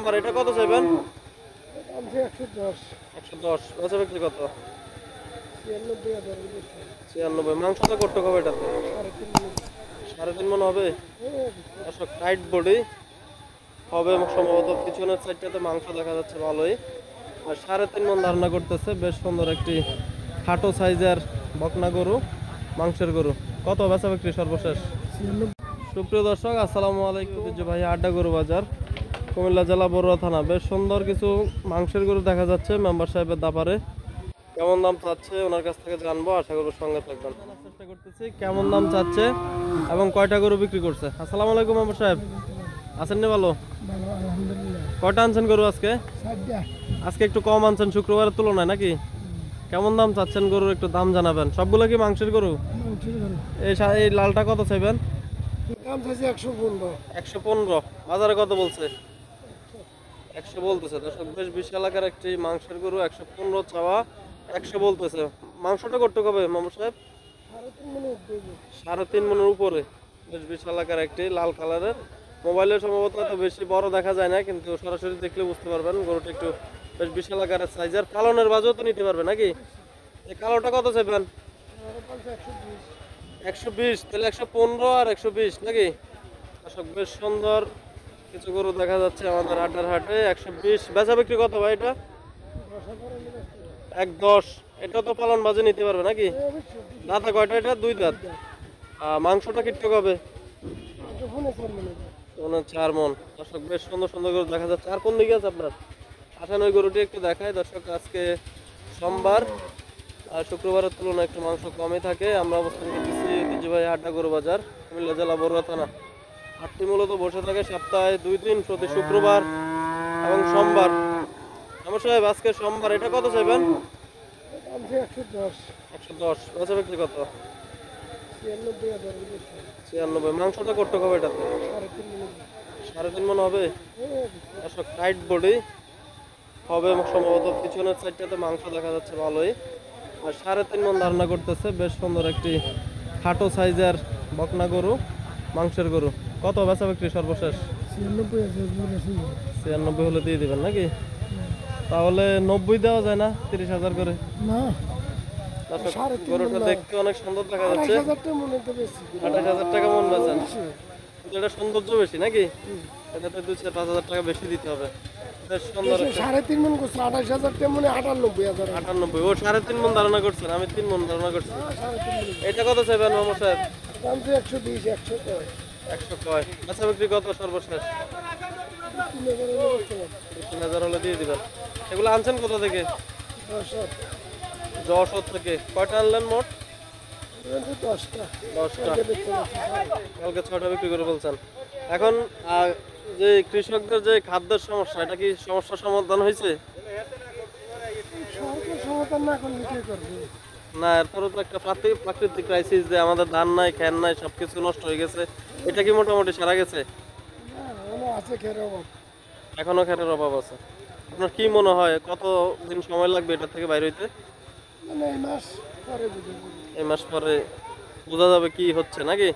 সম্বার, এটা কত চাইবেন? 110। 110। বেচা বিক্রি কত? 96,000। 96। মাংসটা কত হবে এটাতে? 3.5 মণ হবে। দর্শক টাইট বডি হবে সম্ভবত, পিছনের সাইডটাতে মাংস দেখা যাচ্ছে ভালোই। আর 3.5 মণ ধারণা করতেছে। বেশ সুন্দর একটি খাটো সাইজের বকনা গরু, মাংসের গরু। কত বেচা বিক্রি সর্বশেষ? 96। সুপ্রিয় দর্শক, আসসালামু আলাইকুম। ভাই আড্ডা গরু বাজার, কুমিল্লা জেলা বড়ুয়া থানা। বেশ সুন্দর কিছু মাংসের গরু দেখা যাচ্ছে মেম্বার সাহেবের দাপারে। কেমন দাম চাচ্ছে ওনার কাছ থেকে জানবো, আশা করবো সঙ্গে থাকবেন। জানার চেষ্টা করতেছি কেমন দাম চাচ্ছে এবং কয়টা গরু বিক্রি করছে। আসসালামু আলাইকুম মেম্বার সাহেব, আছেন নি? ভালো, ভালো আলহামদুলিল্লাহ। কয়টা আনছেন গরু আজকে? 4টা। আজকে একটু কম আনছেন শুক্রবারের তুলনায় নাকি? কেমন দাম চাচ্ছেন গরুর একটু দাম জানাবেন। সবগুলো কি মাংসের গরু? এই লালটা কত চাইবেন? দাম চাইছে 115। 115। বাজারে কত বলছে? 100 বলতেছে। দর্শক বেশ বিশাল আকার একটি মাংসের গরু, 115 চাওয়া, 100 বলতেছে। মাংসটা করতে হবে মামু সাহেব? 3.5 মণের উপরে। বেশ বিশাল আকার একটি লাল কালারের। মোবাইলে সম্ভবত এত বেশি বড় দেখা যায় না, কিন্তু সরাসরি দেখলে বুঝতে পারবেন গরুটা একটু বেশ বিশাল আকারের সাইজের। পালনের বাজেও তো নিতে পারবে নাকি? এই কালোটা কত চাইবেন? 120। তাহলে 115 আর 120 নাকি? দর্শক বেশ সুন্দর কিছু গরু দেখা যাচ্ছে আমাদের আড্ডার হাটে। 120। বেচা বিক্রি কত ভাই এটা? 110। এটা তো পালন বাজে নিতে পারবে নাকি? দাঁতা কয়টা এটা? 2 দাঁত। মাংসটা কিট্টু হবে? 4 মণ। দর্শক বেশ সুন্দর সুন্দর গরু দেখা যাচ্ছে। আর কোন দিকে আছে আপনার? আসেন ওই গরুটি একটু দেখায়। দর্শক আজকে সোমবার, আর শুক্রবারের তুলনায় একটু মাংস কমই থাকে। আমরা অবস্থান করতেছি ঐতিহ্যবাহী আড্ডা গরু বাজার, কুমিল্লা জেলা বড়ুয়া থানা। হাটটি মূলত বসে থাকে সপ্তাহে 2 দিন, প্রতি শুক্রবার এবং সোমবার। আমার সাহেব আজকে সোমবার, এটা কত চাইবেন? 110। 110। বেচা বিক্রি কত? 96,000। 96। মাংসটা কত হবে এটাতে? 3.5 মণ হবে। দর্শক টাইট বডি হবে সম্ভবত, পিছনের সাইডটাতে মাংস দেখা যাচ্ছে ভালোই। আর 3.5 মণ ধারণা করতেছে। বেশ সুন্দর একটি খাটো সাইজের বকনা গরু, মাংসের গরু। কত বেচা বিক্রি সর্বশেষ? 96 হলে দিয়ে দিবেন নাকি? তাহলে 90 দেওয়া যায় না? 30,000 করে। না, গরুটা দেখতে অনেক সুন্দর দেখা যাচ্ছে। 28,000 টাকা মন বেচেন। এটা সৌন্দর্য বেশি নাকি? এটাতে 2-4-5,000 টাকা বেশি দিতে হবে। বেশ সুন্দর। 3.5 মন করছে, 28,000 টাকা মনে 98,000। 98। ও 3.5 মণ ধারণা করছেন, আমি 3 মণ ধারণা করছি। এটা কত চাইবেন মোহাম্মদ সাহেব? দাম তো 120, 100 টাকা। 100 কয়। বেচা বিক্রি কত সর্বশেষ? 3,000 হলে দিয়ে দিবেন। এগুলো আনছেন কোথা থেকে? 10। যশোর থেকে। কয়টা আনলেন মোট? 10টা। 10টা। কালকে 6টা বিক্রি করে বলছেন। এখন যে কৃষকদের যে খাদ্যের সমস্যা, এটা কি সমস্যার সমাধান হয়েছে? সরকার সমাধান না করলে কি করবে? না, এরপরে তো একটা প্রাকৃতিক ক্রাইসিস, যে আমাদের ধান নাই, খ্যান নাই, সবকিছু নষ্ট হয়ে গেছে। এটা কি মোটামুটি সারা গেছে? আছে খের অভাব। এখনো খ্যানের অভাব আছে। আপনার কি মনে হয় কত দিন সময় লাগবে এটা থেকে বাইরে হইতে? মানে এই মাস পরে বুঝবো। এই মাস পরে বোঝা যাবে কি হচ্ছে নাকি?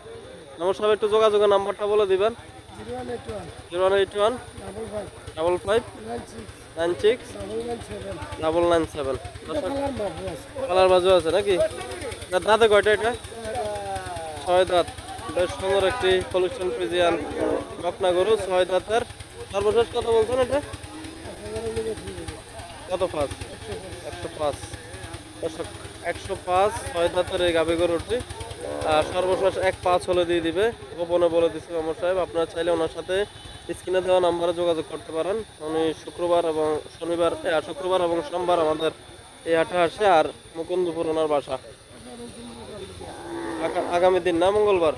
নমস্কার, একটু যোগাযোগের নাম্বারটা বলে দিবেন। 0181 0181 55 55 96 96 997। 997। কালার বাবু আছে। কালার বাজু আছে নাকি? দাঁতে কয়টা এটা? 6 দাঁত। বেশ সুন্দর একটি কলেকশন ফ্রিজিয়ান বকনা গরু, 6 দাঁতের। সর্বশেষ কত বলছেন এটা? কত? 5। 105। 105 6 দাঁতের এই গাভী গরুটি। সর্বশেষ 1.5 হলে দিয়ে দিবে। গোপনে বলে দিচ্ছি মামুর সাহেব, আপনারা চাইলে ওনার সাথে স্ক্রিনে দেওয়া নাম্বারে যোগাযোগ করতে পারেন। উনি শুক্রবার এবং সোমবার আমাদের এই হাটে আসে। আর মুকুন্দপুর ওনার বাসা। আগামী দিন না, মঙ্গলবার।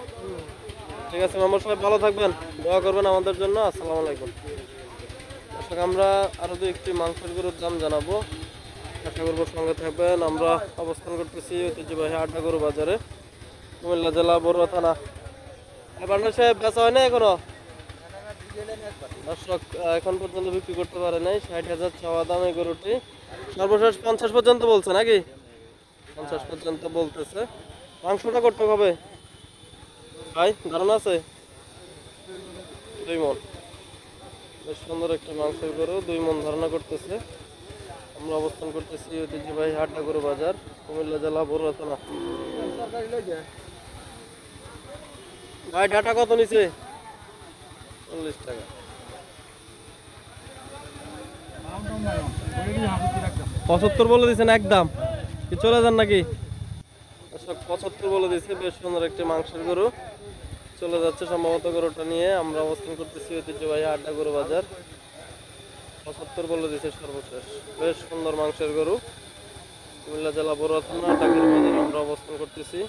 ঠিক আছে মামুর সাহেব, ভালো থাকবেন, দোয়া করবেন আমাদের জন্য। আসসালামু আলাইকুম। দর্শক, আমরা আরও 2-1টি মাংসের গরুর দাম জানাবো, আশা করবো সঙ্গে থাকবেন। আমরা অবস্থান করতেছি ঐতিহ্যবাহী আড্ডা গরু বাজারে, কুমিল্লা জেলা বড়ুয়া থানা। পান্ডা সাহেব বেচা হয় না এখনো? দর্শক এখন পর্যন্ত বিক্রি করতে পারে নাই। 60,000 চাওয়া দাম এই গরুটি। সর্বশেষ 50 পর্যন্ত বলছে নাকি? 50 পর্যন্ত বলতেছে। মাংসটা করতে হবে ভাই, ধারণা আছে? 2 মণ। বেশ সুন্দর একটা মাংসের গরু, 2 মণ ধারণা করতেছে। আমরা অবস্থান করতেছি ঐতিহ্যবাহী হাটটা গরু বাজার, কুমিল্লা জেলা বড়ুয়া থানা। ভাই ডাটা কত নিছে? 40 টাকা। 75 বলে দিছেন একদম, কি চলে যান নাকি? 75 বলে দিছে। বেশ সুন্দর একটি মাংসের গরু চলে যাচ্ছে সম্ভবত গরুটা নিয়ে। আমরা অবস্থান করতেছি ঐতিহ্যবাহী আড্ডা গরু বাজার। 75 বলে দিছে সর্বশেষ। বেশ সুন্দর মাংসের গরু, কুমিল্লা জেলা বড়ুয়া থানা আড্ডা গরু বাজার আমরা অবস্থান করতেছি।